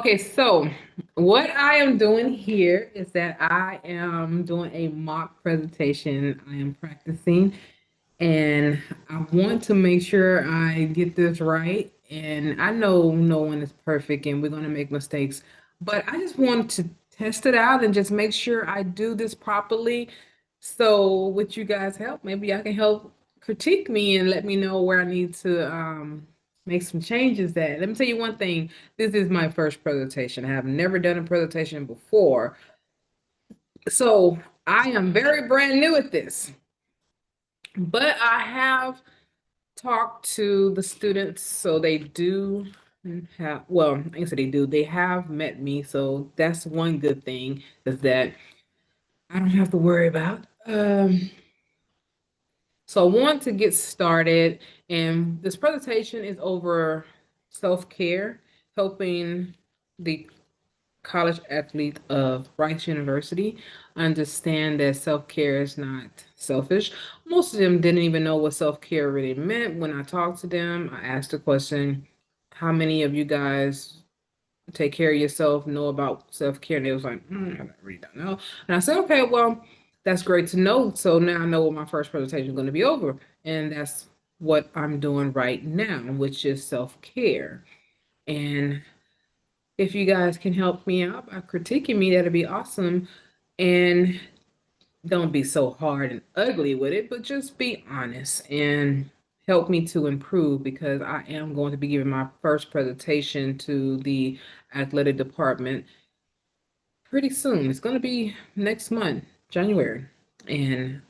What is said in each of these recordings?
Okay, so what I am doing here is that I am doing a mock presentation. I am practicing and I want to make sure I get this right. And I know no one is perfect and we're going to make mistakes, but I just want to test it out and just make sure I do this properly. So, would you guys help? Maybe I can help critique me and let me know where I need to make some changes at. Let me tell you one thing. This is my first presentation. I have never done a presentation before. So, I am very brand new at this. But I have talked to the students, so they do have, well, I guess they do, they have met me. So that's one good thing is that I don't have to worry about. So I want to get started, and this presentation is over self-care, helping the college athlete of Rice University understand that self-care is not selfish. Most of them didn't even know what self-care really meant. When I talked to them, I asked the question, how many of you guys take care of yourself, know about self-care? And they was like, I really don't know. And I said, okay, well, that's great to know. So now I know what my first presentation is going to be over. And that's what I'm doing right now, which is self-care. And if you guys can help me out by critiquing me, that'd be awesome. And don't be so hard and ugly with it, but just be honest and help me to improve because I am going to be giving my first presentation to the athletic department pretty soon. It's going to be next month, January. And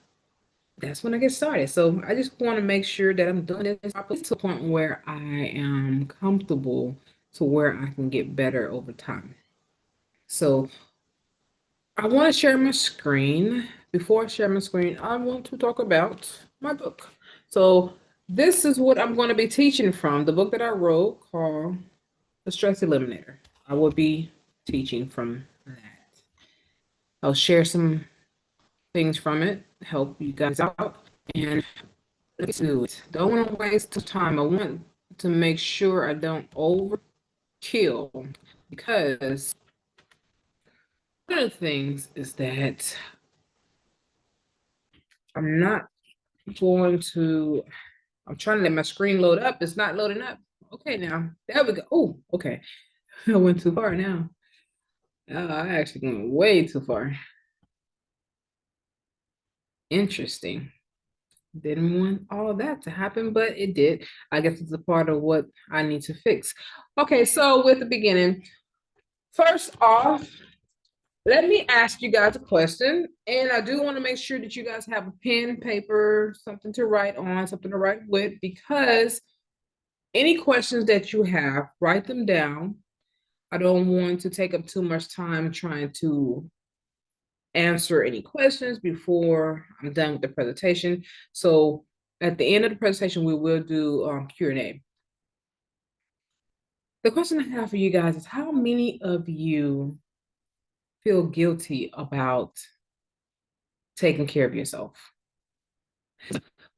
that's when I get started. So I just want to make sure that I'm doing this properly to a point where I am comfortable to where I can get better over time. So I want to share my screen. Before I share my screen, I want to talk about my book. So this is what I'm going to be teaching from, the book that I wrote called The Stress Eliminator. I will be teaching from that. I'll share some things from it, help you guys out, and let's do it. Don't want to waste the time. I want to make sure I don't overkill because one of the things is that I'm not going to, I'm trying to let my screen load up. It's not loading up. Okay, now there we go. Oh, okay. I went too far now. I actually went way too far. Interesting. Didn't want all of that to happen, but it did. I guess it's a part of what I need to fix. Okay, so with the beginning, first off, let me ask you guys a question. And I do want to make sure that you guys have a pen, paper, something to write on, something to write with, because any questions that you have, write them down. I don't want to take up too much time trying to answer any questions before I'm done with the presentation. So at the end of the presentation, we will do Q&A. The question I have for you guys is how many of you feel guilty about taking care of yourself?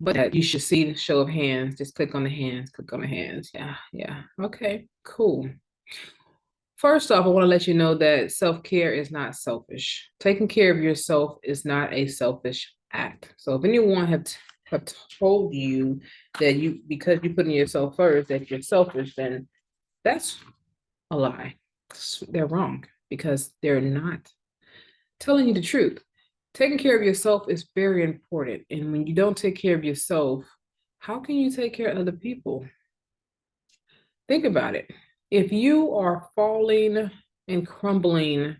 But you should see the show of hands. Just click on the hands, click on the hands. Yeah, yeah. Okay, cool. First off, I want to let you know that self-care is not selfish. Taking care of yourself is not a selfish act. So if anyone have told you that you because you putting yourself first that you're selfish, then that's a lie. They're wrong because they're not telling you the truth. Taking care of yourself is very important. And when you don't take care of yourself, how can you take care of other people? Think about it. If you are falling and crumbling,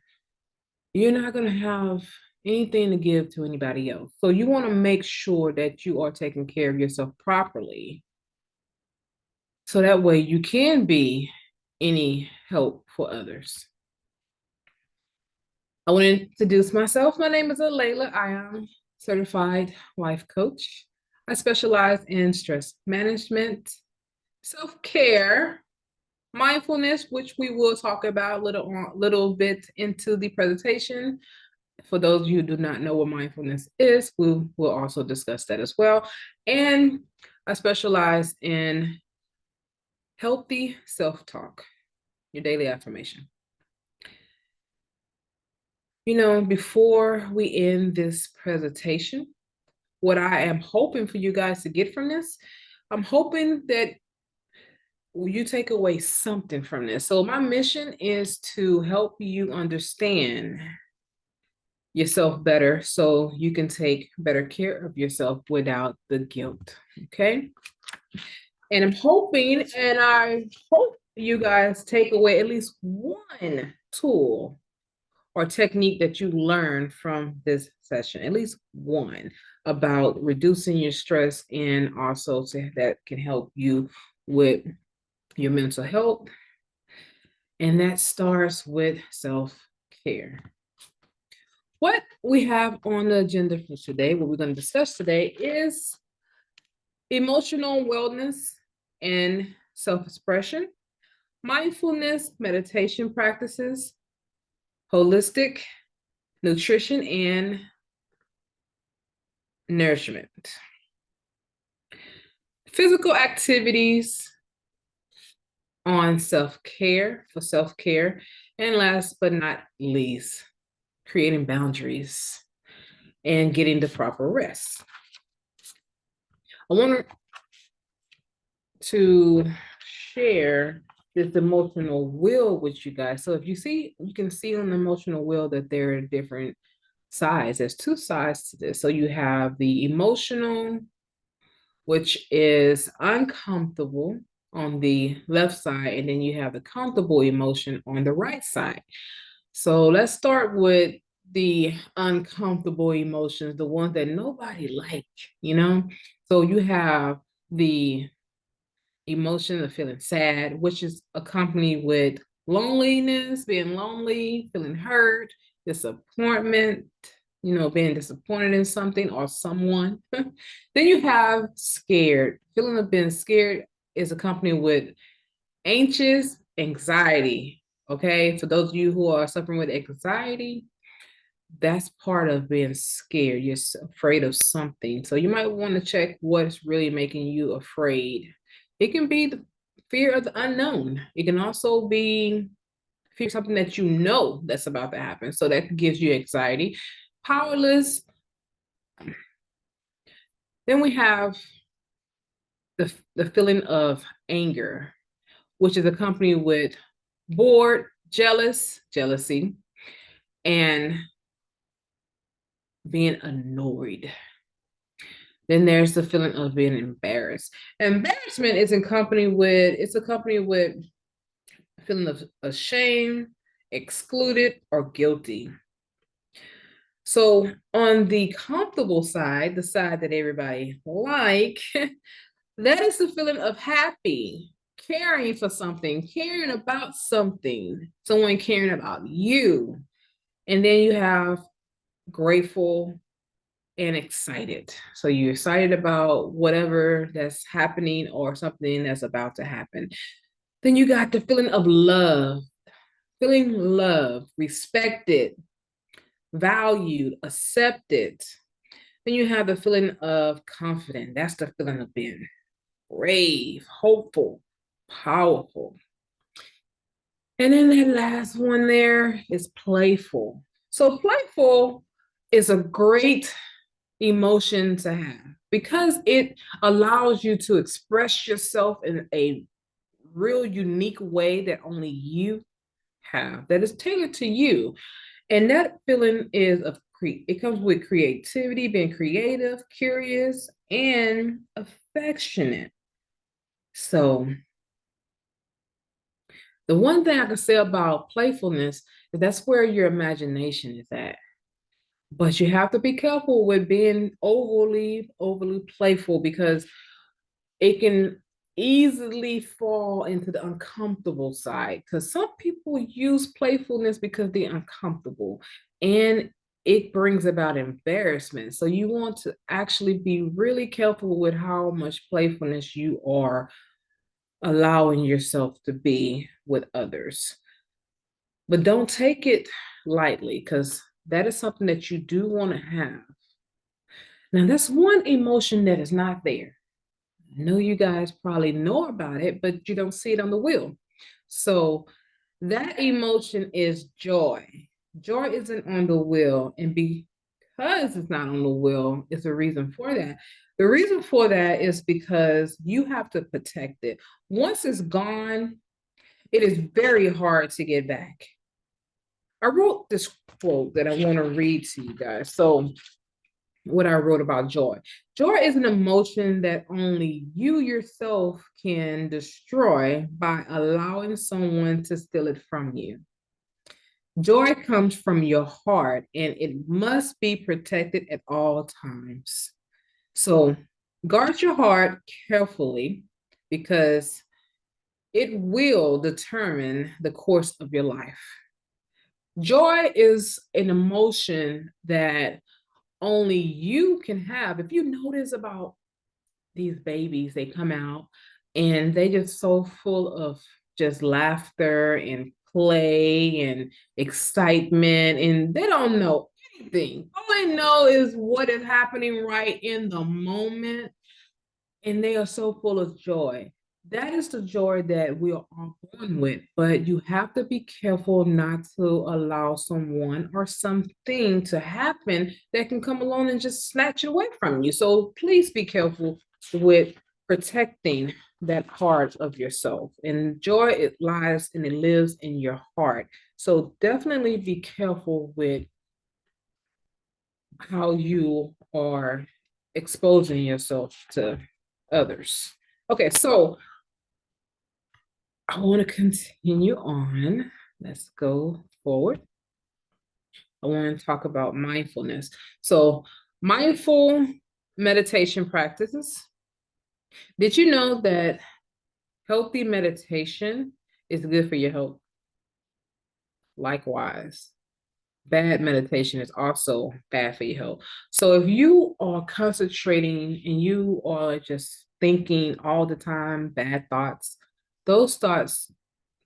you're not going to have anything to give to anybody else. So you want to make sure that you are taking care of yourself properly. So that way you can be any help for others. I want to introduce myself. My name is Alayla. I am certified life coach. I specialize in stress management, self-care, mindfulness, which we will talk about a little bit into the presentation. For those of you who do not know what mindfulness is, we will also discuss that as well. And I specialize in healthy self-talk, your daily affirmation. Before we end this presentation, what I am hoping for you guys to get from this, I'm hoping that you take away something from this. So my mission is to help you understand yourself better so you can take better care of yourself without the guilt. Okay. And I'm hoping, and I hope you guys take away at least one tool or technique that you learn from this session, at least one, about reducing your stress, and also that can help you with your mental health. And that starts with self-care. What we have on the agenda for today, what we're going to discuss today, is emotional wellness and self-expression, mindfulness, meditation practices, holistic nutrition, and nourishment, physical activities on self-care, for self-care, and last but not least, creating boundaries and getting the proper rest. I want to share this emotional wheel with you guys. So if you can see on the emotional wheel that there are different sides. There's two sides to this. So you have the emotional, which is uncomfortable on the left side, and then you have the comfortable emotion on the right side. So let's start with the uncomfortable emotions, the ones that nobody like. So you have the emotion of feeling sad, which is accompanied with loneliness, being lonely, feeling hurt, disappointment, being disappointed in something or someone. Then you have scared. Feeling of being scared is accompanied with anxious anxiety. Okay, for those of you who are suffering with anxiety, that's part of being scared. You're afraid of something. So you might want to check what's really making you afraid. It can be the fear of the unknown. It can also be fear of something that you know that's about to happen. So that gives you anxiety. Powerless. Then we have the feeling of anger, which is accompanied with bored, jealousy, and being annoyed. Then there's the feeling of being embarrassed. Embarrassment is accompanied with a feeling of ashamed, excluded, or guilty. So on the comfortable side, the side that everybody like, that is the feeling of happy, caring for something, caring about something, someone caring about you. And then you have grateful and excited. So you're excited about whatever that's happening or something that's about to happen. Then you got the feeling of love, feeling loved, respected, valued, accepted. Then you have the feeling of confident. That's the feeling of being brave, hopeful, powerful. And then that last one there is playful. So playful is a great emotion to have because it allows you to express yourself in a real unique way that only you have, that is tailored to you. And that feeling is it comes with creativity, being creative, curious, and affectionate. So the one thing I can say about playfulness is that's where your imagination is at. But you have to be careful with being overly playful because it can easily fall into the uncomfortable side. Because some people use playfulness because they're uncomfortable and it brings about embarrassment. So you want to actually be really careful with how much playfulness you are allowing yourself to be with others. But don't take it lightly because that is something that you do want to have. Now, that's one emotion that is not there. I know you guys probably know about it, but you don't see it on the wheel. So that emotion is joy. Joy isn't on the wheel, and because it's not on the wheel, it's a reason for that. The reason for that is because you have to protect it. Once it's gone, it is very hard to get back. I wrote this quote that I want to read to you guys. So, what I wrote about joy. Joy is an emotion that only you yourself can destroy by allowing someone to steal it from you. Joy comes from your heart and it must be protected at all times. So guard your heart carefully because it will determine the course of your life. Joy is an emotion that only you can have. If you notice about these babies, they come out and they just so full of just laughter and play and excitement, and they don't know anything. All they know is what is happening right in the moment, and they are so full of joy. That is the joy that we are all born with, but you have to be careful not to allow someone or something to happen that can come along and just snatch it away from you. So please be careful with protecting that part of yourself. And joy, it lies and it lives in your heart. So definitely be careful with how you are exposing yourself to others. Okay, so I want to continue on. Let's go forward. I want to talk about mindfulness. So, mindful meditation practices. Did you know that healthy meditation is good for your health? Likewise, bad meditation is also bad for your health. So if you are concentrating and you are just thinking all the time bad thoughts, those thoughts,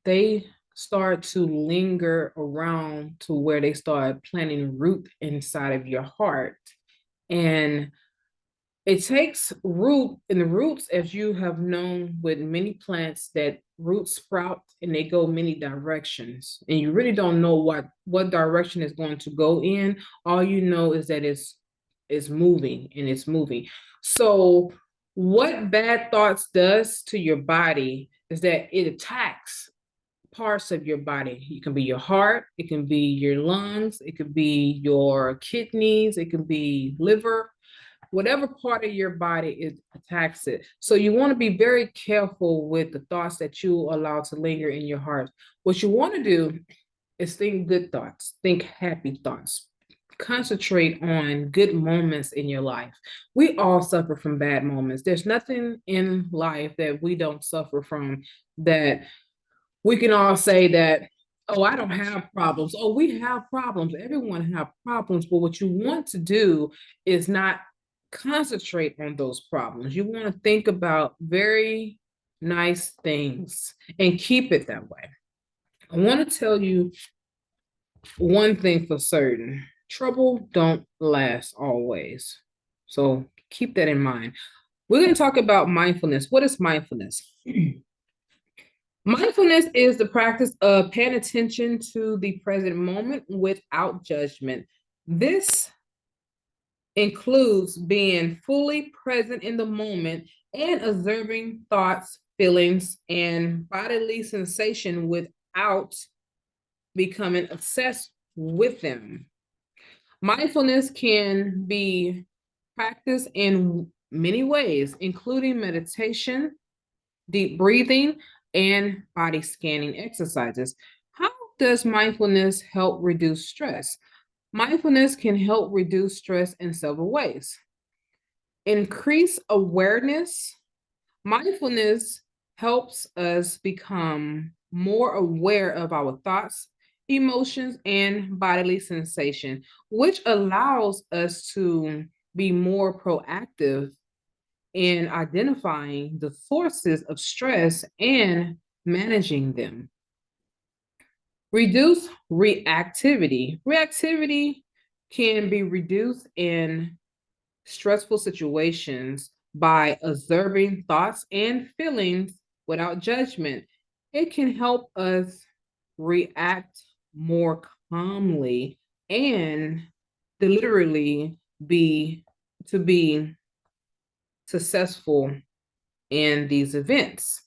they start to linger around to where they start planting root inside of your heart. And it takes root in the roots, as you have known with many plants, that roots sprout and they go many directions. And you really don't know what direction is going to go in. All you know is that it's moving and it's moving. So what bad thoughts does to your body is that it attacks parts of your body. It can be your heart, it can be your lungs, it could be your kidneys, it can be liver, whatever part of your body it attacks it. So you want to be very careful with the thoughts that you allow to linger in your heart. What you want to do is think good thoughts, think happy thoughts. Concentrate on good moments in your life. We all suffer from bad moments. There's nothing in life that we don't suffer from, that we can all say that, oh, I don't have problems. Oh, we have problems. Everyone have problems. But what you want to do is not concentrate on those problems. You want to think about very nice things and keep it that way. I want to tell you one thing for certain. Trouble don't last always. So keep that in mind. We're going to talk about mindfulness. What is mindfulness? Mindfulness is the practice of paying attention to the present moment without judgment. This includes being fully present in the moment and observing thoughts, feelings, and bodily sensation without becoming obsessed with them. Mindfulness can be practiced in many ways, including meditation, deep breathing, and body scanning exercises. How does mindfulness help reduce stress? Mindfulness can help reduce stress in several ways. Increase awareness. Mindfulness helps us become more aware of our thoughts, emotions, and bodily sensation, which allows us to be more proactive in identifying the sources of stress and managing them. Reduce reactivity. Reactivity can be reduced in stressful situations by observing thoughts and feelings without judgment. It can help us react more calmly and deliberately to be successful in these events.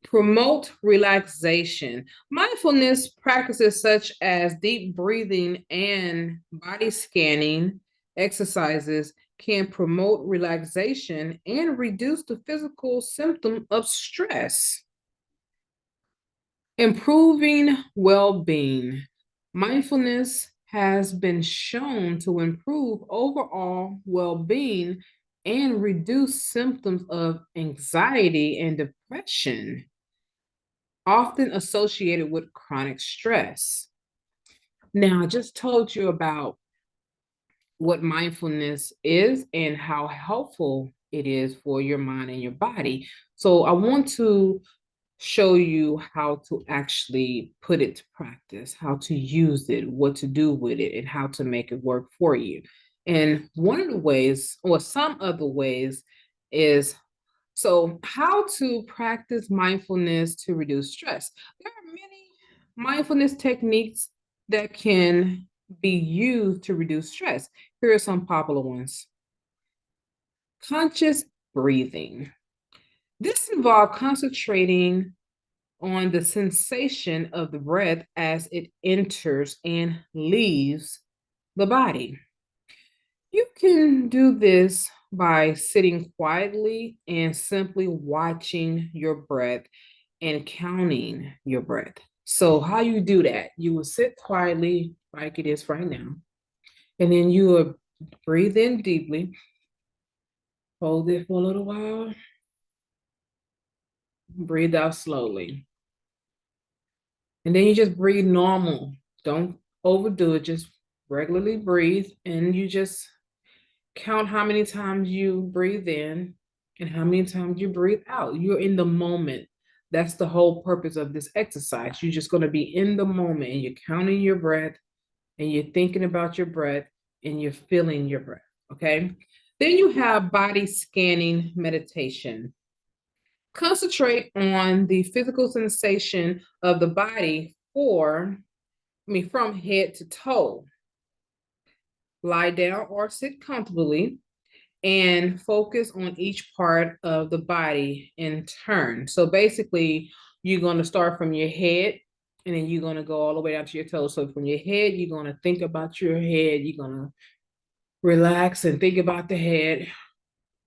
Promote relaxation. Mindfulness practices such as deep breathing and body scanning exercises can promote relaxation and reduce the physical symptom of stress. Improving well being. Mindfulness has been shown to improve overall well being and reduce symptoms of anxiety and depression, often associated with chronic stress. Now, I just told you about what mindfulness is and how helpful it is for your mind and your body. So, I want to show you how to actually put it to practice, how to use it, what to do with it, and how to make it work for you. And one of the ways, or some of the ways, is so how to practice mindfulness to reduce stress. There are many mindfulness techniques that can be used to reduce stress. Here are some popular ones. Conscious breathing. This involves concentrating on the sensation of the breath as it enters and leaves the body. You can do this by sitting quietly and simply watching your breath and counting your breath. So, how you do that? You will sit quietly, like it is right now, and then you will breathe in deeply, hold it for a little while, breathe out slowly. And then you just breathe normal. Don't overdo it. Just regularly breathe. And you just count how many times you breathe in and how many times you breathe out. You're in the moment. That's the whole purpose of this exercise. You're just going to be in the moment and you're counting your breath and you're thinking about your breath and you're feeling your breath. Okay. Then you have body scanning meditation. Concentrate on the physical sensation of the body from head to toe. Lie down or sit comfortably and focus on each part of the body in turn. So basically, you're going to start from your head and then you're going to go all the way down to your toes. So from your head, you're going to think about your head. You're going to relax and think about the head,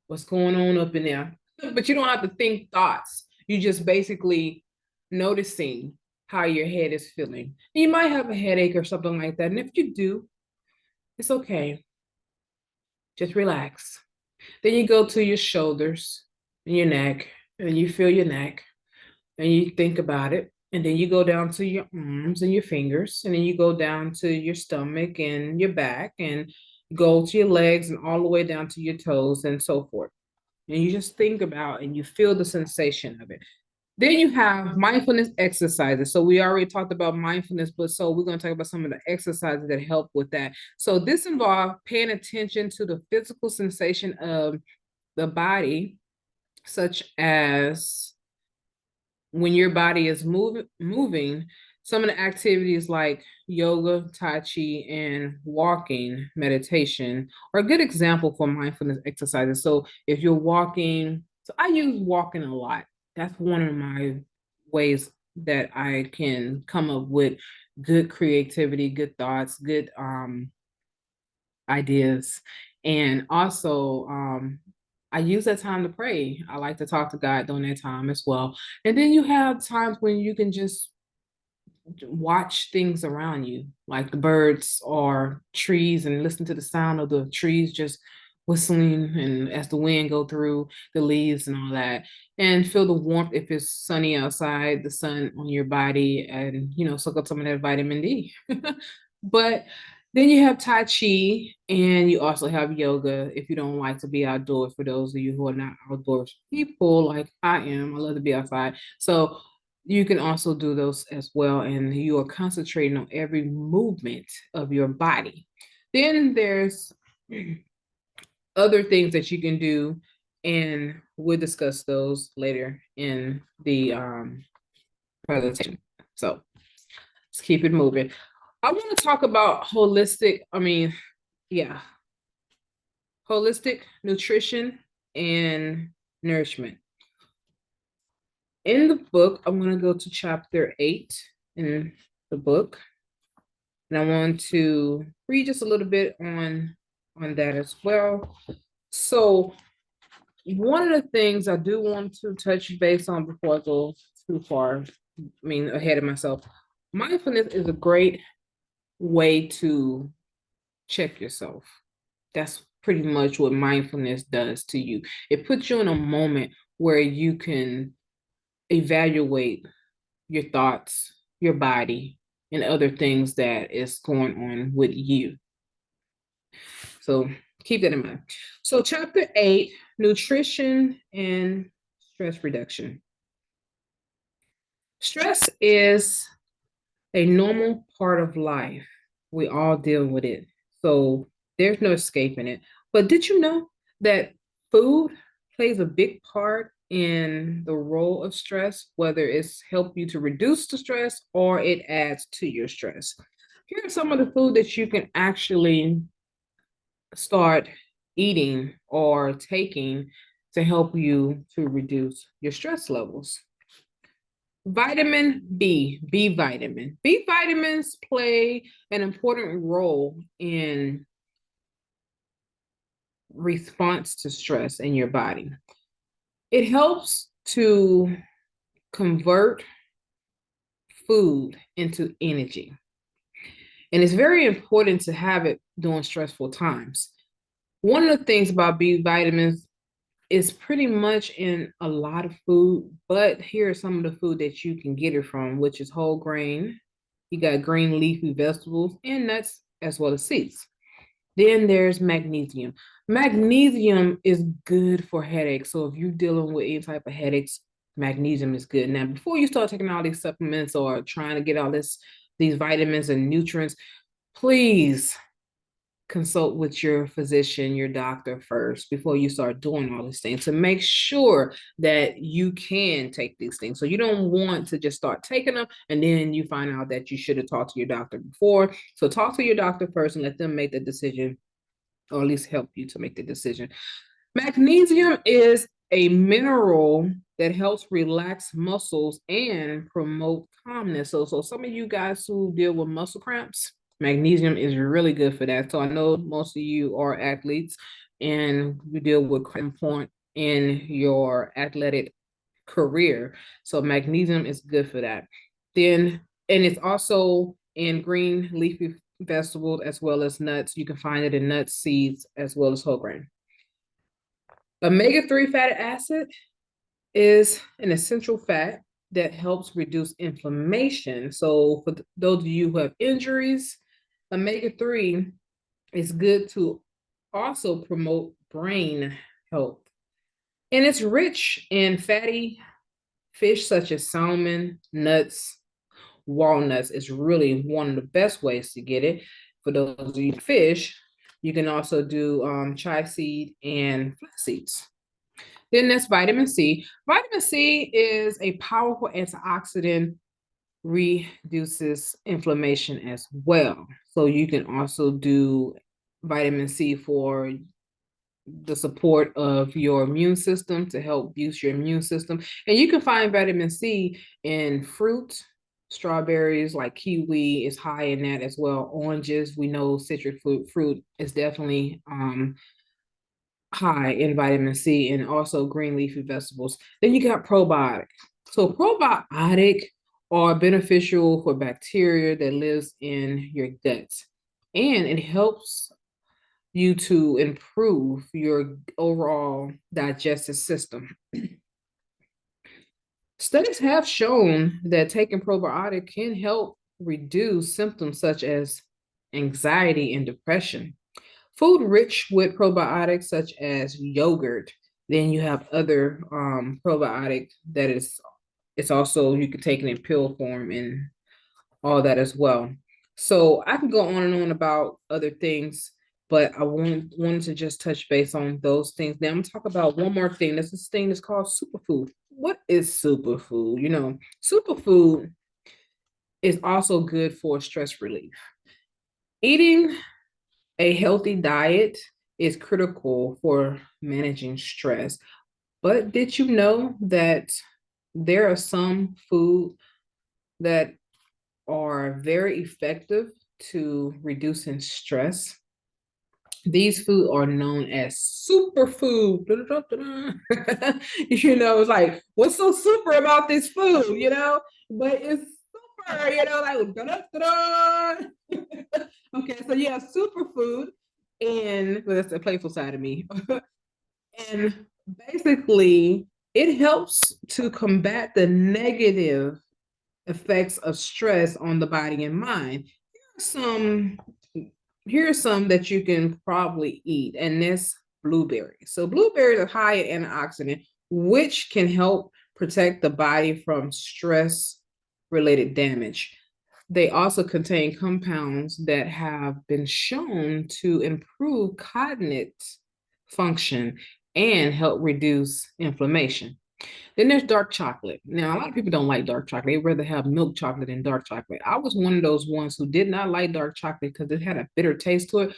what's going on up in there. But you don't have to think thoughts. You just basically noticing how your head is feeling. You might have a headache or something like that. And if you do, it's okay. Just relax. Then you go to your shoulders and your neck, and you feel your neck, and you think about it. And then you go down to your arms and your fingers, and then you go down to your stomach and your back, and go to your legs and all the way down to your toes and so forth. And you just think about and you feel the sensation of it. Then you have mindfulness exercises. So we already talked about mindfulness, but so we're going to talk about some of the exercises that help with that. So this involves paying attention to the physical sensation of the body, such as when your body is moving, some of the activities like yoga, tai chi, and walking meditation are a good example for mindfulness exercises. So if you're walking, so I use walking a lot. That's one of my ways that I can come up with good creativity, good thoughts, good ideas. And also, I use that time to pray. I like to talk to God during that time as well. And then you have times when you can just watch things around you, like the birds or trees, and listen to the sound of the trees just whistling and as the wind go through the leaves and all that, and feel the warmth if it's sunny outside, the sun on your body, and soak up some of that vitamin D. But then you have Tai Chi, and you also have yoga if you don't like to be outdoors. For those of you who are not outdoors people like I am, I love to be outside. So you can also do those as well, and you are concentrating on every movement of your body. Then there's other things that you can do, and we'll discuss those later in the presentation. So Let's keep it moving. I want to talk about yeah, holistic nutrition and nourishment. In the book, I'm going to go to chapter 8 in the book, and I want to read just a little bit on that as well. So, one of the things I do want to touch base on before I go too far, ahead of myself, mindfulness is a great way to check yourself. That's pretty much what mindfulness does to you. It puts you in a moment where you can evaluate your thoughts, your body, and other things that is going on with you. So keep that in mind. So, chapter 8, nutrition and stress reduction. Stress is a normal part of life. We all deal with it. So there's no escaping it. But did you know that food plays a big part in the role of stress, whether it's help you to reduce the stress or it adds to your stress? Here are some of the food that you can actually start eating or taking to help you to reduce your stress levels. Vitamin B, B vitamin. B vitamins play an important role in response to stress in your body. It helps to convert food into energy. And it's very important to have it during stressful times. One of the things about B vitamins is pretty much in a lot of food, but here are some of the food that you can get it from, which is whole grain. You got green leafy vegetables and nuts as well as seeds. Then there's magnesium. Magnesium is good for headaches. So if you're dealing with any type of headaches, magnesium is good. Now, before you start taking all these supplements or trying to get all these vitamins and nutrients, please consult with your physician, your doctor first before you start doing all these things to make sure that you can take these things. So you don't want to just start taking them and then you find out that you should have talked to your doctor before. So talk to your doctor first and let them make the decision, or at least help you to make the decision. Magnesium is a mineral that helps relax muscles and promote calmness. So some of you guys who deal with muscle cramps, magnesium is really good for that. So I know most of you are athletes and you deal with cramp point in your athletic career. So magnesium is good for that. Then, and it's also in green leafy vegetables as well as nuts. You can find it in nuts, seeds, as well as whole grain. Omega-3 fatty acid is an essential fat that helps reduce inflammation. So for those of you who have injuries, omega-3 is good to also promote brain health. And it's rich in fatty fish such as salmon, nuts, walnuts. Is really one of the best ways to get it. For those of you fish, you can also do chia seed and flax seeds. Then there's vitamin C. Vitamin C is a powerful antioxidant, reduces inflammation as well. So you can also do vitamin C for the support of your immune system to help boost your immune system. And you can find vitamin C in fruit. Strawberries like kiwi is high in that as well. Oranges, we know citric fruit is definitely high in vitamin C, and also green leafy vegetables. Then you got probiotic. So probiotic are beneficial for bacteria that lives in your gut, and it helps you to improve your overall digestive system. Studies have shown that taking probiotic can help reduce symptoms such as anxiety and depression. Food rich with probiotics such as yogurt. Then you have other probiotic that is, it's also, you can take it in pill form and all that as well. So I can go on and on about other things, but I wanted to just touch base on those things. Now I'm gonna talk about one more thing. There's this thing that's called superfood. What is superfood? Superfood is also good for stress relief. Eating a healthy diet is critical for managing stress. But did you know that there are some food that are very effective to reducing stress? These food are known as superfood. It's like, what's so super about this food, But it's super, like okay, so yeah, superfood, and well, that's the playful side of me. And basically, it helps to combat the negative effects of stress on the body and mind. Some Here's some that you can probably eat, and this blueberries. So blueberries are high in antioxidant, which can help protect the body from stress related damage. They also contain compounds that have been shown to improve cognitive function and help reduce inflammation. Then there's dark chocolate. Now, a lot of people don't like dark chocolate. They rather have milk chocolate than dark chocolate. I was one of those ones who did not like dark chocolate because it had a bitter taste to it.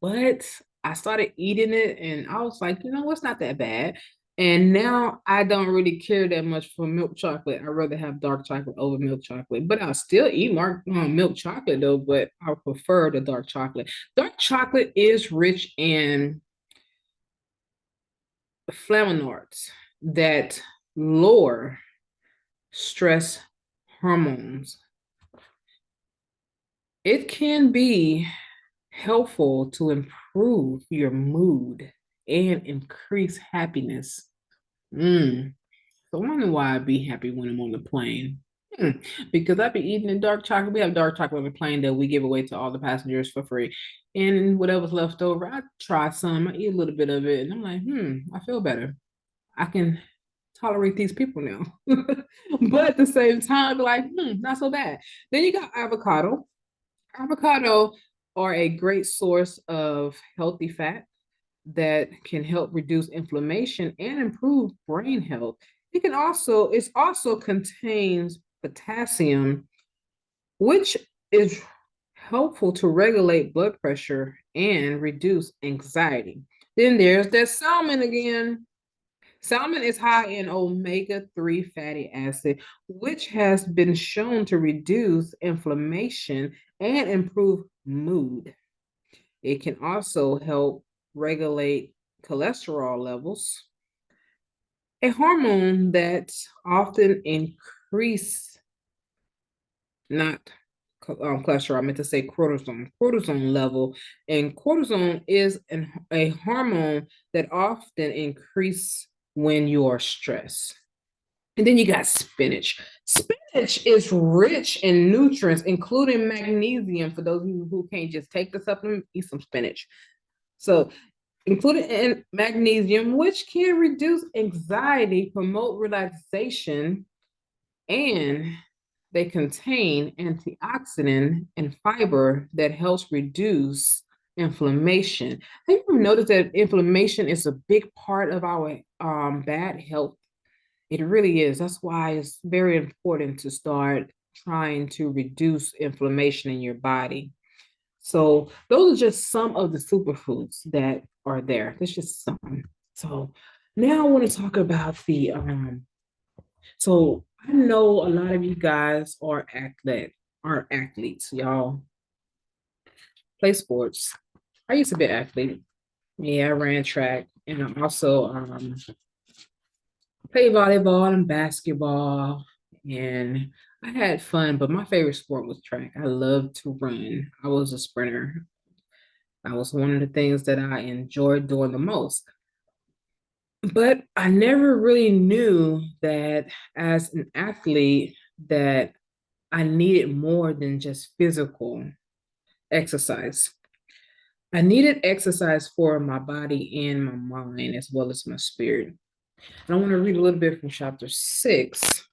But I started eating it and I was like, it's not that bad. And now I don't really care that much for milk chocolate. I'd rather have dark chocolate over milk chocolate. But I'll still eat milk chocolate though, but I prefer the dark chocolate. Dark chocolate is rich in flavonoids that lower stress hormones. It can be helpful to improve your mood and increase happiness. So I wonder why I'd be happy when I'm on the plane. Because I'd be eating the dark chocolate. We have dark chocolate on the plane that we give away to all the passengers for free. And whatever's left over, I try some. I eat a little bit of it, and I'm like, I feel better. I can tolerate these people now. But at the same time, like, not so bad. Then you got avocado. Avocado are a great source of healthy fat that can help reduce inflammation and improve brain health. It also contains potassium, which is helpful to regulate blood pressure and reduce anxiety. Then there's that salmon again. Salmon is high in omega-3 fatty acid, which has been shown to reduce inflammation and improve mood. It can also help regulate cholesterol levels, a hormone that's often increase, not cholesterol, I meant to say cortisone level. And cortisone is a hormone that often increase when you are stressed. And then you got spinach. Spinach is rich in nutrients, including magnesium. For those of you who can't just take the supplement, eat some spinach. So, including in magnesium, which can reduce anxiety, promote relaxation, and they contain antioxidant and fiber that helps reduce inflammation. Have you ever noticed that inflammation is a big part of our bad health? It really is. That's why it's very important to start trying to reduce inflammation in your body. So those are just some of the superfoods that are there. That's just some. So now I want to talk about so I know a lot of you guys are athletes, y'all play sports. I used to be an athlete. Yeah, I ran track and I also played volleyball and basketball, and I had fun, but my favorite sport was track. I loved to run. I was a sprinter. That was one of the things that I enjoyed doing the most. But I never really knew that as an athlete that I needed more than just physical exercise. I needed exercise for my body and my mind as well as my spirit. And I want to read a little bit from chapter 6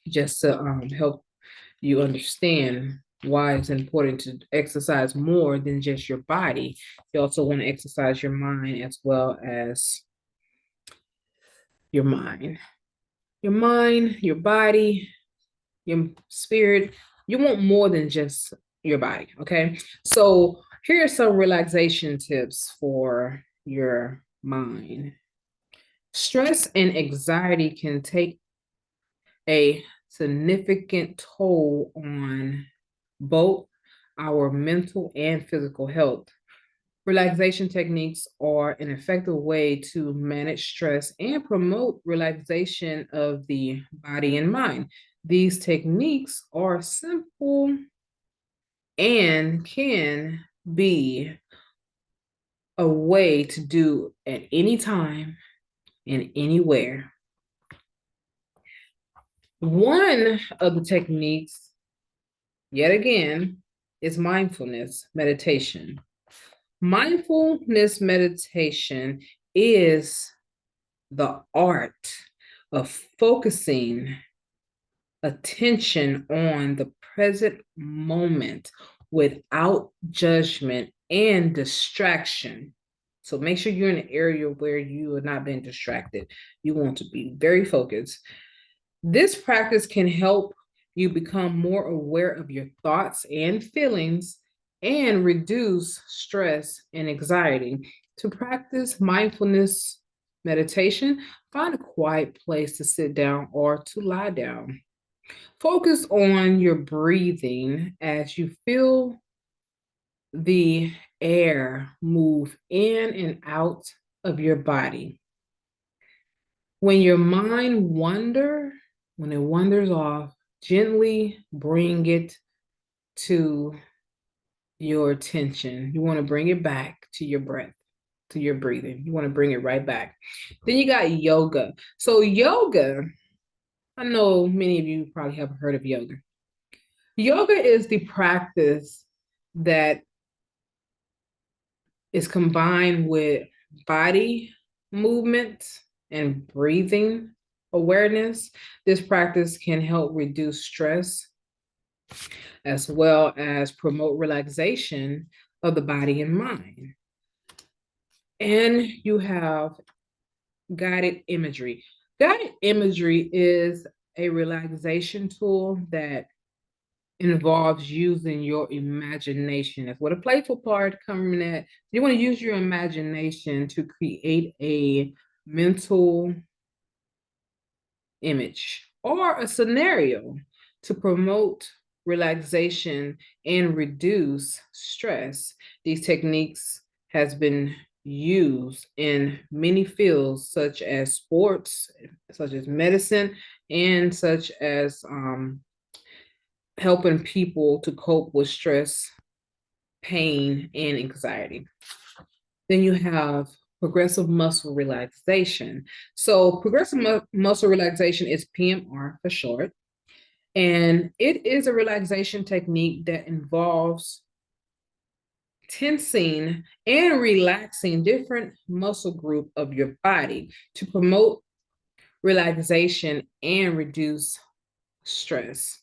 just to help you understand why it's important to exercise more than just your body. You also want to exercise your mind as well as your mind. Your mind, your body, your spirit, You want more than just your body, okay? So here are some relaxation tips for your mind. Stress and anxiety can take a significant toll on both our mental and physical health. Relaxation techniques are an effective way to manage stress and promote relaxation of the body and mind. These techniques are simple and can be a way to do at any time and anywhere. One of the techniques, yet again, is mindfulness meditation. Mindfulness meditation is the art of focusing attention on the present moment without judgment and distraction. So make sure you're in an area where you are not being distracted. You want to be very focused. This practice can help you become more aware of your thoughts and feelings and reduce stress and anxiety. To practice mindfulness meditation, find a quiet place to sit down or to lie down. Focus on your breathing as you feel the air move in and out of your body. When your mind when it wanders off, gently bring it to your attention. You want to bring it back to your breath, to your breathing. You want to bring it right back. Then you got yoga. So yoga, I know many of you probably haven't heard of yoga. Yoga is the practice that is combined with body movement and breathing awareness. This practice can help reduce stress as well as promote relaxation of the body and mind. And you have guided imagery. Guided imagery is a relaxation tool that involves using your imagination. That's what a playful part coming at. You want to use your imagination to create a mental image or a scenario to promote relaxation and reduce stress. These techniques has been used in many fields such as sports, such as medicine, and such as helping people to cope with stress, pain, and anxiety. Then you have progressive muscle relaxation. So progressive muscle relaxation is PMR for short. And it is a relaxation technique that involves tensing and relaxing different muscle group of your body to promote relaxation and reduce stress.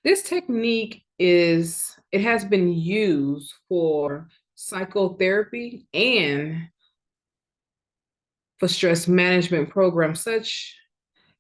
This technique it has been used for psychotherapy and for stress management programs such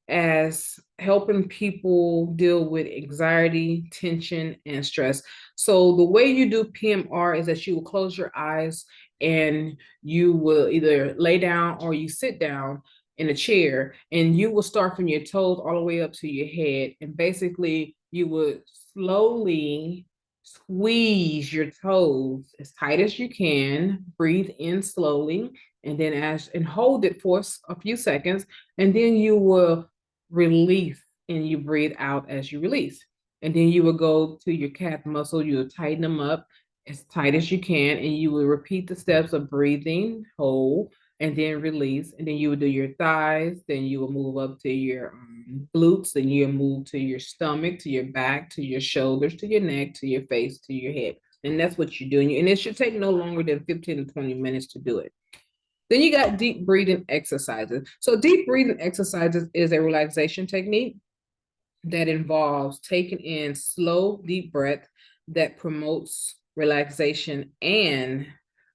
as helping people deal with anxiety, tension, and stress. So the way you do PMR is that you will close your eyes and you will either lay down or you sit down in a chair and you will start from your toes all the way up to your head. And basically you would slowly squeeze your toes as tight as you can, breathe in slowly, and then and hold it for a few seconds, and then you will release and you breathe out as you release. And then you will go to your calf muscle, you will tighten them up as tight as you can, and you will repeat the steps of breathing, hold, and then release. And then you will do your thighs, then you will move up to your glutes, then you'll move to your stomach, to your back, to your shoulders, to your neck, to your face, to your head. And that's what you're doing. And it should take no longer than 15 to 20 minutes to do it. Then you got deep breathing exercises. So deep breathing exercises is a relaxation technique that involves taking in slow, deep breath that promotes relaxation and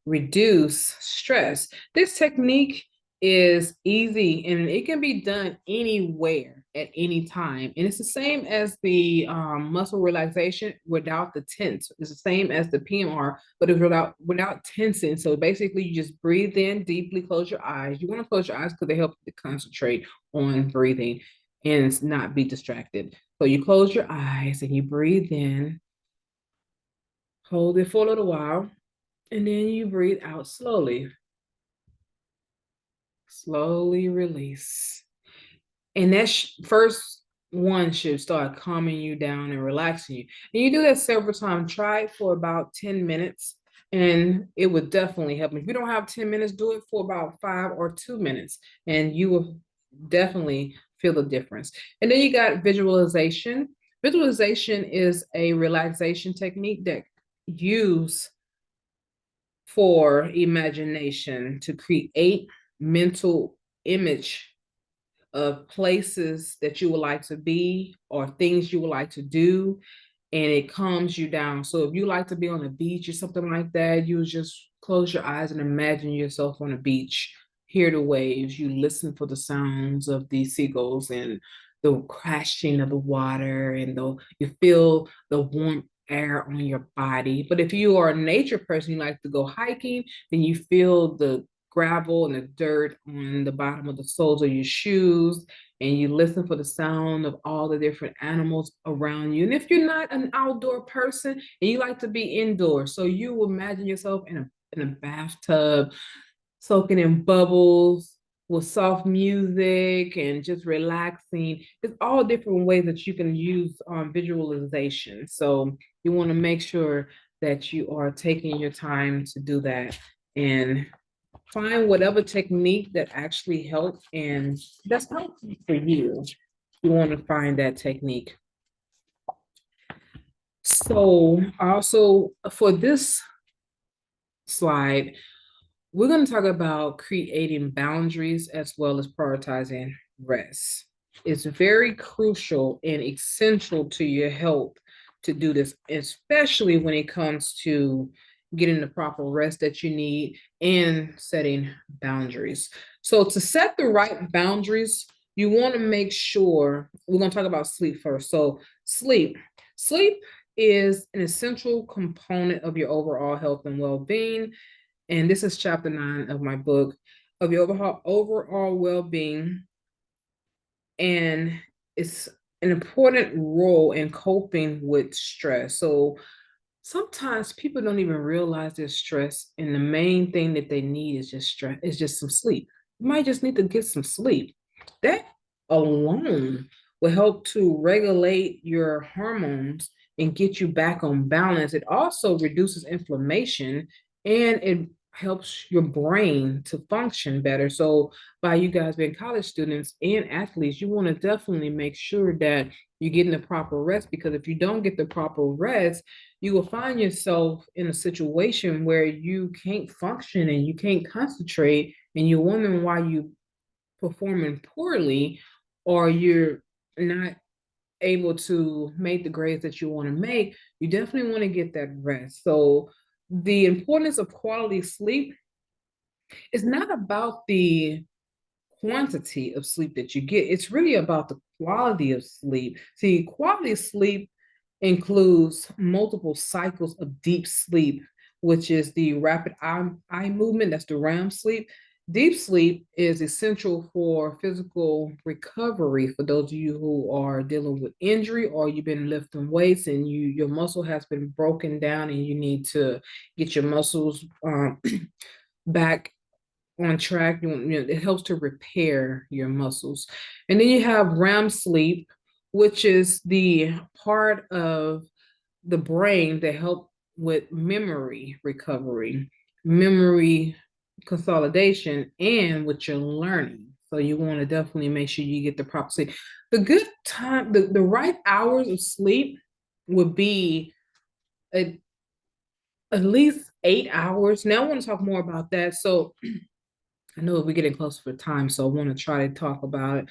reduce stress. This technique is easy and it can be done anywhere at any time. And it's the same as the muscle relaxation without the tense. It's the same as the PMR, but it's without tensing. So basically, you just breathe in deeply, close your eyes. You want to close your eyes because they help you to concentrate on breathing and not be distracted. So you close your eyes and you breathe in, hold it for a little while, and then you breathe out slowly. Slowly release. And that first one should start calming you down and relaxing you. And you do that several times. Try it for about 10 minutes and it would definitely help. If you don't have 10 minutes, do it for about 5 or 2 minutes and you will definitely feel the difference. And then you got visualization. Visualization is a relaxation technique that use for imagination to create mental image of places that you would like to be or things you would like to do, and it calms you down. So if you like to be on a beach or something like that, you just close your eyes and imagine yourself on a beach, hear the waves, you listen for the sounds of the seagulls and the crashing of the water, and you feel the warm air on your body. But if you are a nature person, you like to go hiking, then you feel the gravel and the dirt on the bottom of the soles of your shoes, and you listen for the sound of all the different animals around you. And if you're not an outdoor person and you like to be indoors, so you imagine yourself in a bathtub, soaking in bubbles with soft music and just relaxing. It's all different ways that you can use visualization. So you want to make sure that you are taking your time to do that and find whatever technique that actually helps and that's helpful for you. You want to find that technique. So also for this slide, we're going to talk about creating boundaries as well as prioritizing rest. It's very crucial and essential to your health to do this, especially when it comes to getting the proper rest that you need and setting boundaries. So, to set the right boundaries, you want to make sure we're going to talk about sleep first. So, sleep is an essential component of your overall health and well being. And this is chapter 9 of my book of your overall well-being. And it's an important role in coping with stress. So sometimes people don't even realize they're stressed, and the main thing that they need is just stress, is just some sleep. You might just need to get some sleep. That alone will help to regulate your hormones and get you back on balance. It also reduces inflammation and it helps your brain to function better. So, by you guys being college students and athletes, you want to definitely make sure that you're getting the proper rest, because if you don't get the proper rest, you will find yourself in a situation where you can't function and you can't concentrate, and you're wondering why you performing poorly or you're not able to make the grades that you want to make. You definitely want to get that rest. So the importance of quality sleep is not about the quantity of sleep that you get. It's really about the quality of sleep. See, quality sleep includes multiple cycles of deep sleep, which is the rapid eye movement, that's the REM sleep. Deep sleep is essential for physical recovery for those of you who are dealing with injury or you've been lifting weights and your muscle has been broken down and you need to get your muscles back on track. It helps to repair your muscles. And then you have REM sleep, which is the part of the brain that help with memory recovery, memory consolidation, and with your learning. So you want to definitely make sure you get the proper sleep. The good time, the right hours of sleep would be at, at least 8 hours. Now I want to talk more about that. So I know we're getting close for time, so I want to try to talk about it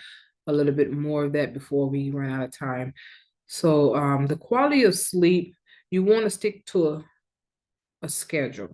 a little bit more of that before we run out of time. So the quality of sleep, you want to stick to a schedule.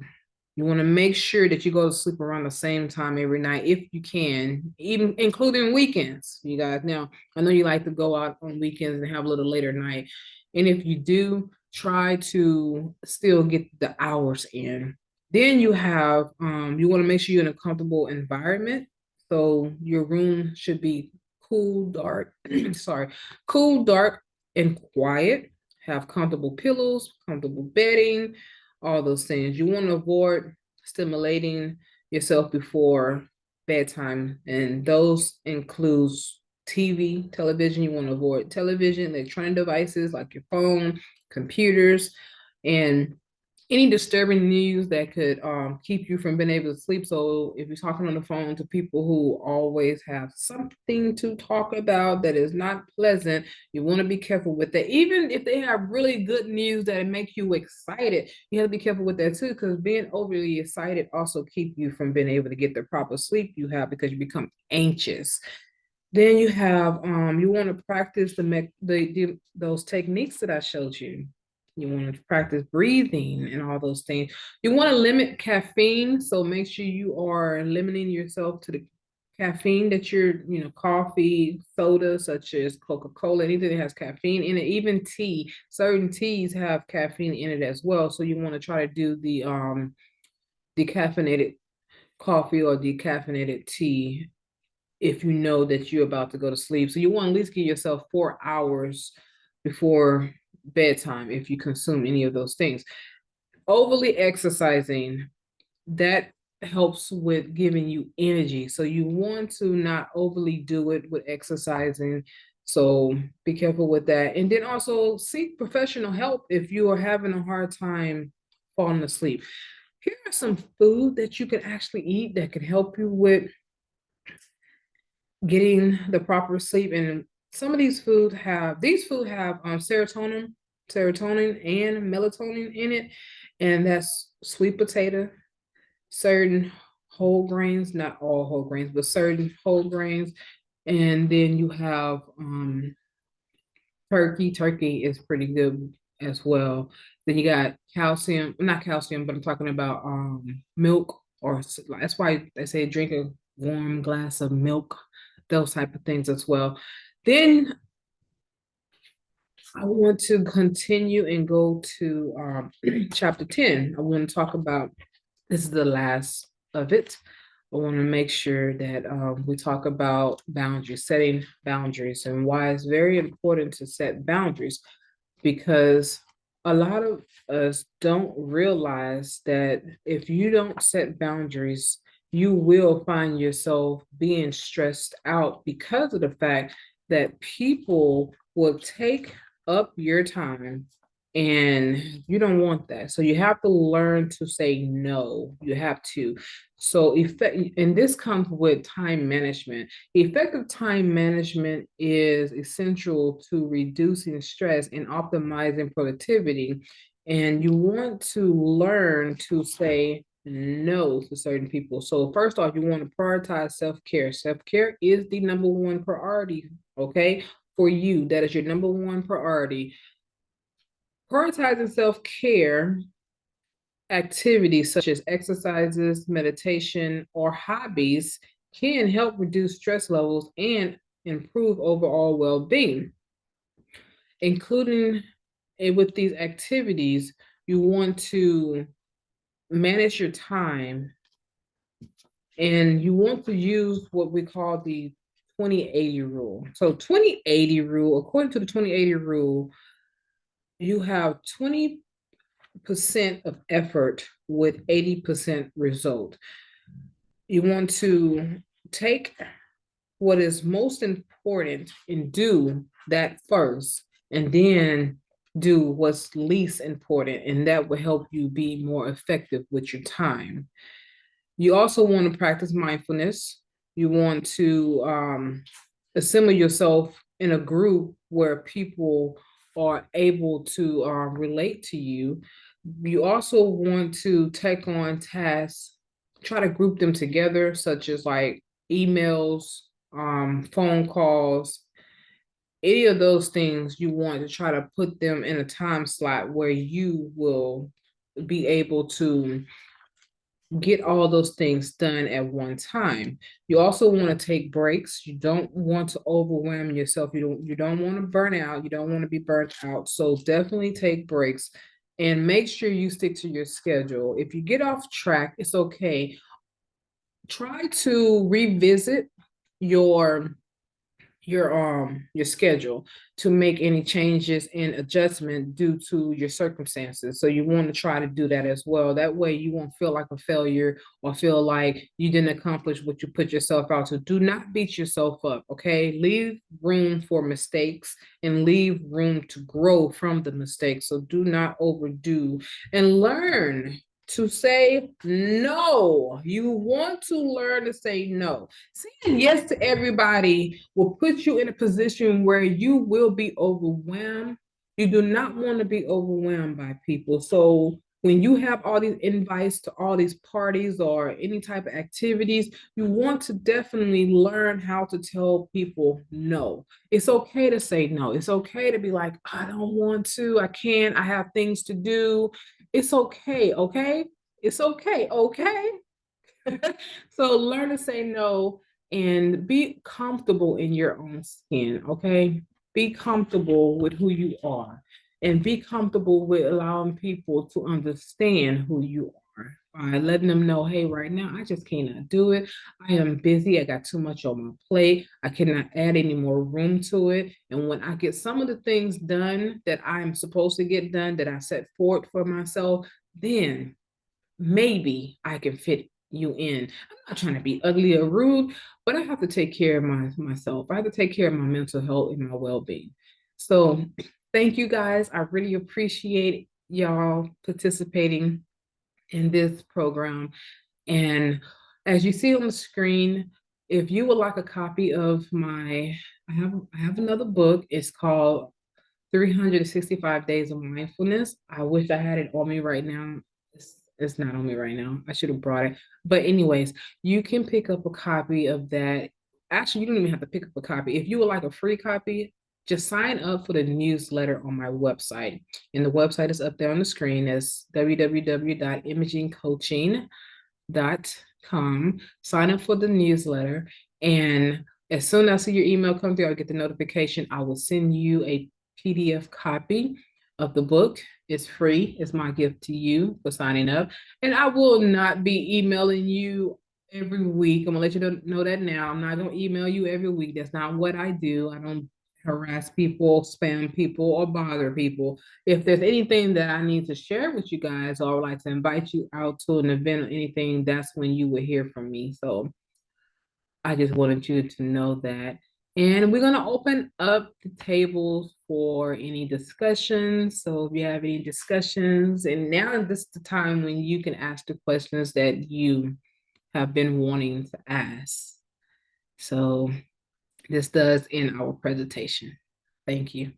You want to make sure that you go to sleep around the same time every night if you can, even including weekends. You guys, now I know you like to go out on weekends and have a little later night. And if you do, try to still get the hours in. Then you want to make sure you're in a comfortable environment. So your room should be cool, dark, sorry, cool, dark, and quiet. Have comfortable pillows, comfortable bedding, all those things. You want to avoid stimulating yourself before bedtime, and those includes TV, television. You want to avoid television, electronic devices like your phone, computers, and any disturbing news that could keep you from being able to sleep. So if you're talking on the phone to people who always have something to talk about that is not pleasant, you want to be careful with that. Even if they have really good news that make you excited, you have to be careful with that too, because being overly excited also keep you from being able to get the proper sleep you have, because you become anxious. Then you want to practice those techniques that I showed you. You want to practice breathing and all those things. You want to limit caffeine, so make sure you are limiting yourself to the caffeine that coffee, soda, such as Coca-Cola, anything that has caffeine in it, even tea. Certain teas have caffeine in it as well. So you want to try to do the decaffeinated coffee or decaffeinated tea if you know that you're about to go to sleep. So you want to at least give yourself 4 hours before bedtime if you consume any of those things. Overly exercising, that helps with giving you energy. So you want to not overly do it with exercising. So be careful with that. And then also seek professional help if you are having a hard time falling asleep. Here are some food that you can actually eat that can help you with getting the proper sleep. And some of these food have serotonin and melatonin in it, and that's sweet potato, certain whole grains, not all whole grains, but certain whole grains. And then you have turkey. Turkey is pretty good as well. Then you got calcium, not calcium, but I'm talking about milk, or that's why they say drink a warm glass of milk, those type of things as well. Then I want to continue and go to chapter 10. I want to talk about, this is the last of it. I want to make sure that we talk about boundaries, setting boundaries, and why it's very important to set boundaries, because a lot of us don't realize that if you don't set boundaries, you will find yourself being stressed out because of the fact that people will take up your time, and you don't want that. So you have to learn to say no. You have to. So and this comes with time management. Effective time management is essential to reducing stress and optimizing productivity. And you want to learn to say no to certain people. So first off, you want to prioritize self-care. Self-care is the number one priority, okay? For you, that is your number one priority. Prioritizing self-care activities such as exercises, meditation, or hobbies can help reduce stress levels and improve overall well-being. Including it with these activities, you want to manage your time, and you want to use what we call the 20-80 rule. So 20-80 rule, according to the 20-80 rule, you have 20% of effort with 80% result. You want to take what is most important and do that first, and then do what's least important, and that will help you be more effective with your time. You also want to practice mindfulness. You want to assemble yourself in a group where people are able to relate to you. You also want to take on tasks, try to group them together, such as like emails, phone calls, any of those things. You want to try to put them in a time slot where you will be able to get all those things done at one time. You also want to take breaks. You don't want to overwhelm yourself. You don't want to burn out. You don't want to be burnt out. So definitely take breaks and make sure you stick to your schedule. If you get off track, it's okay. Try to revisit your your schedule to make any changes and adjustment due to your circumstances. So you want to try to do that as well. That way you won't feel like a failure or feel like you didn't accomplish what you put yourself out to. Do not beat yourself up, okay? Leave room for mistakes and leave room to grow from the mistakes. So do not overdo and learn to say no. You want to learn to say no. Saying yes to everybody will put you in a position where you will be overwhelmed. You do not want to be overwhelmed by people. So when you have all these invites to all these parties or any type of activities, you want to definitely learn how to tell people no. It's okay to say no. It's okay to be like, I don't want to, I can't, I have things to do. It's okay, okay? It's okay, okay? So learn to say no and be comfortable in your own skin, okay? Be comfortable with who you are and be comfortable with allowing people to understand who you are by letting them know, hey, right now I just cannot do it. I am busy. I got too much on my plate. I cannot add any more room to it. And when I get some of the things done that I'm supposed to get done, that I set forth for myself, then maybe I can fit you in. I'm not trying to be ugly or rude, but I have to take care of myself. I have to take care of my mental health and my well-being. So thank you guys. I really appreciate y'all participating in this program. And as you see on the screen, if you would like a copy of I have another book. It's called 365 Days of Mindfulness. I wish I had it on me right now. It's not on me right now. I should have brought it. But, anyways, you can pick up a copy of that. Actually, you don't even have to pick up a copy. If you would like a free copy, just sign up for the newsletter on my website. And the website is up there on the screen. That's www.imagingcoaching.com. Sign up for the newsletter. And as soon as I see your email come through, I'll get the notification. I will send you a PDF copy of the book. It's free. It's my gift to you for signing up. And I will not be emailing you every week. I'm gonna let you know that now. I'm not gonna email you every week. That's not what I do. I don't harass people, spam people, or bother people. If there's anything that I need to share with you guys or I would like to invite you out to an event or anything, that's when you will hear from me. So I just wanted you to know that. And we're going to open up the tables for any discussions. So if you have any discussions, and now this is the time when you can ask the questions that you have been wanting to ask. So this does end our presentation. Thank you.